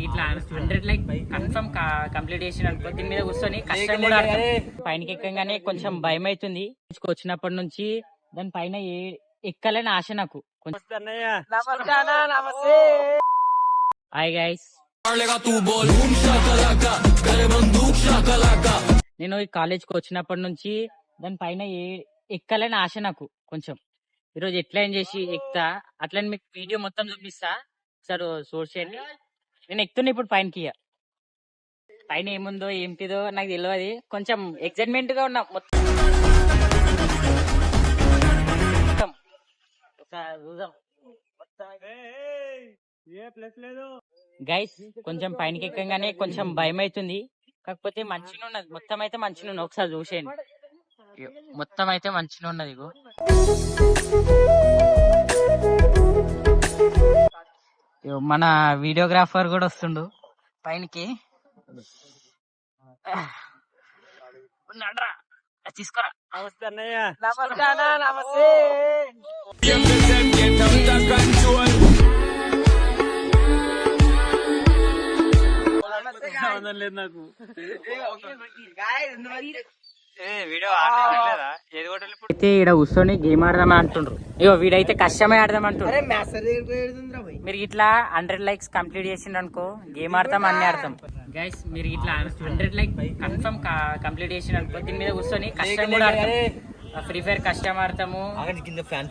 ఇట్లా 100 like confirm complete చేసిన అనుకో దీని మీద కూర్చొని కష్టం కూడా పైనకి ఎక్కగానే కొంచెం భయం అవుతుంది. వచ్చినప్పటి నుంచి దాని పైన ఎక్కాలని ఆశ నాకు. హాయ్ గైస్, నేను ఈ కాలేజ్కి వచ్చినప్పటి నుంచి దాని పైన ఎక్కాలని ఆశ నాకు కొంచెం. ఈరోజు ఎట్లా చేసి ఎక్కుతా అట్లని మీకు వీడియో మొత్తం చూపిస్తా. సార్ సోర్స్ చేయండి. నేను ఎక్కుతున్నా ఇప్పుడు పైనకి. పైన ఏముందో ఏంటిదో నాకు తెలియదు, కొంచెం ఎక్సైట్మెంట్ గా ఉన్నా. మొత్తం గైస్ కొంచెం పైనకి ఎక్కగానే కొంచెం భయం అవుతుంది, కాకపోతే మంచిగా ఉన్నది. మొత్తం అయితే మంచిగా ఉన్నది, ఒకసారి చూసేయండి. మొత్తం అయితే మంచిగా ఉన్నది. ఇగో మన వీడియోగ్రాఫర్ కూడా వస్తుండు పైనకి. తీసుకోరా. నమస్తే అన్నయ్య. నమస్తే. నాకు అయితే ఇక్కడ కూర్చొని గేమ్ ఆడదామని అంటుండ్రు. ఇగో వీడైతే కష్టమే ఆడదామంటుండ్రు. మీరు ఇట్లా 100 లైక్స్ కంప్లీట్ చేసిండ్రు అనుకో గేమ్ ఆడతాం, అన్ని ఆడతాం. గైస్ మీరు ఇట్లా 100 లైక్ కన్ఫర్మ్ కంప్లీట్ చేసిండ్రు అనుకో దీని మీద కూర్చొని కష్టం కూడా ఆడతాం. ఫ్రీ ఫైర్ కష్టం ఆడతాము,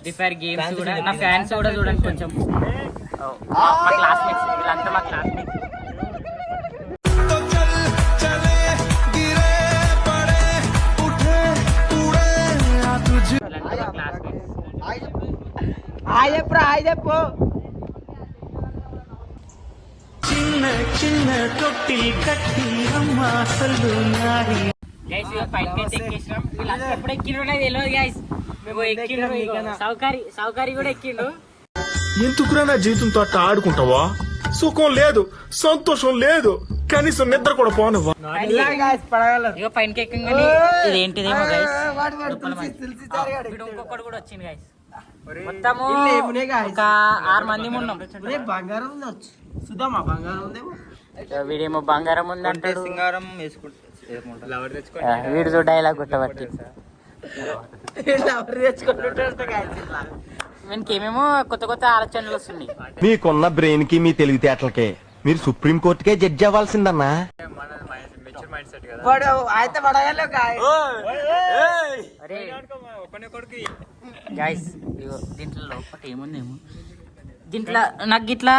ఫ్రీ ఫైర్ గేమ్స్ కూడా. నా ఫ్యాన్స్ కూడా చూడండి కొంచెం. మా క్లాస్మేట్స్ వీళ్ళంతా మా క్లాస్మేట్స్. సౌకర్య కూడా ఎక్కిండు. ఎందుకురా నా జీవితంతో అట్లా ఆడుకుంటావా? సుఖం లేదు, సంతోషం లేదు, కనీసం నిద్ర కూడా పోనవా? ఇక పైనకి ఎక్కగానే ఇదేంటిదేమో గైస్, ఇంకొకటి కూడా వచ్చింది గైస్. మొత్తము ఒక 6 మంది ఉన్నాం. వీడేమో బంగారం ఉంది అంటాడు, వీడితో డైలాగ్ కొట్టబట్టి మనకేమేమో కొత్త కొత్త ఆలోచనలు వస్తున్నాయి. మీకున్న బ్రెయిన్ కి మీ తెలివితేటలకే మీరు సుప్రీం కోర్టుకే జడ్జి అవ్వాల్సిందన్నా. దీంట్లో లోపల ఏముందేమో, దీంట్లో నాకు ఇట్లా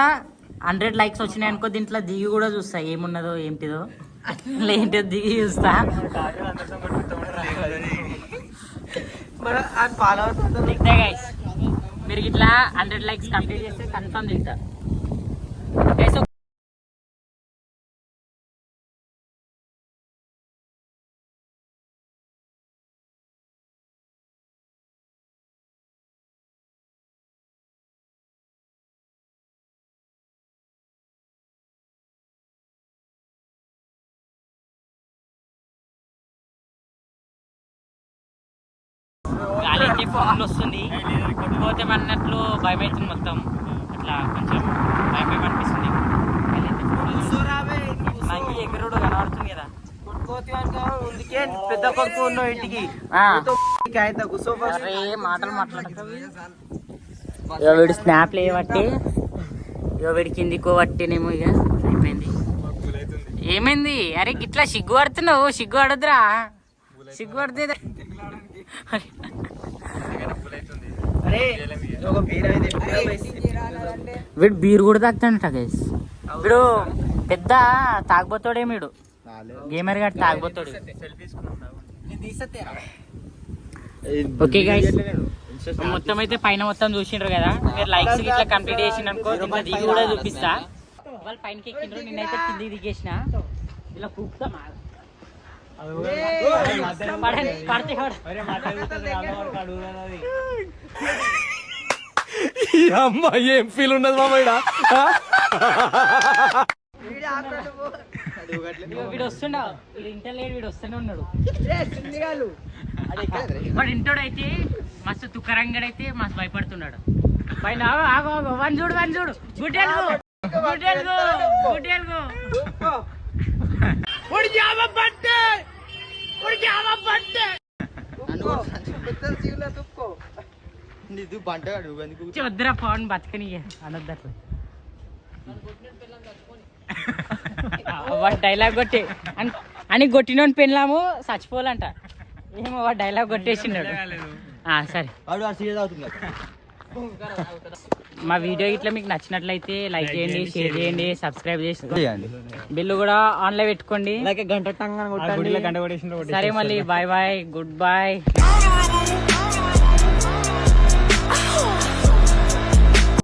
100 లైక్స్ వచ్చినాయి అనుకో దీంట్లో దిగి కూడా చూస్తా ఏమున్నదో ఏంటిదో. ఏంటో దిగి చూస్తా. గైస్ మీరు ఇట్లా 100 లైక్స్ కంప్లీట్ చేస్తే కన్ఫర్మ్ తింటా. గాలి అయితే ఫుల్ వస్తుంది, కొట్టుకోతే అన్నట్లు భయం అవుతుంది. మొత్తం అట్లా కొంచెం భయం అనిపిస్తుంది. నాకు ఎగురుడు కనబడుతుంది కదా. పెద్ద కొడుకు ఉన్న ఇంటికి మాటలు మాట్లాడక వీడు స్నాప్లు వేయబట్టి వీడి కిందికో బట్టినేమో. ఇక అయిపోయింది. ఏమైంది? అరే గిట్లా సిగ్గు పడుతున్నావు, సిగ్గు పడద్దురా, సిగ్గు పడితే వీడు బీరు కూడా తాగుతాడంట గైస్. వీడు పెద్ద తాగబోతాడే, వీడు గేమర్ గారు తాగబోతాడు. ఓకే గైస్ మొత్తం అయితే పైన మొత్తం చూసిండ్రు కదా. మీరు లైక్స్ ఇట్లా కంప్లీట్ చేసిండ్రు అనుకో ఇంకా దిగి కూడా చూపిస్తా. వాళ్ళు పైనకి ఎక్కిండ్రు, నేనైతే కిందికి దిగేసిన. ఇలా కూపుతా ఏం ఫీల్ ఉన్నది మామయ్య? వీడు వస్తుండ, వీడు ఇంటర్లేడు, వీడు వస్తూనే ఉన్నాడు. వాడు ఇంటోడు అయితే మస్తు తుక్కరంగడైతే మస్తు భయపడుతున్నాడు. పైన వన్ చూడు గుడ్డ వద్దురా పవన్ బతకని అనొద్దు అట్లా వాడు డైలాగ్ కొట్టి అని కొట్టినోని పెళ్ళాము చచ్చిపోవాలంట ఏమో వాడు డైలాగ్ కొట్టేసిండాడు సరే మా వీడియో ఇట్లా మీకు నచ్చినట్లయితే లైక్ చేయండి షేర్ చేయండి సబ్స్క్రైబ్ చేసుకోండి బిల్లు కూడా ఆన్లో పెట్టుకోండి గంట సరే మళ్ళీ బాయ్ బాయ్ గుడ్ బాయ్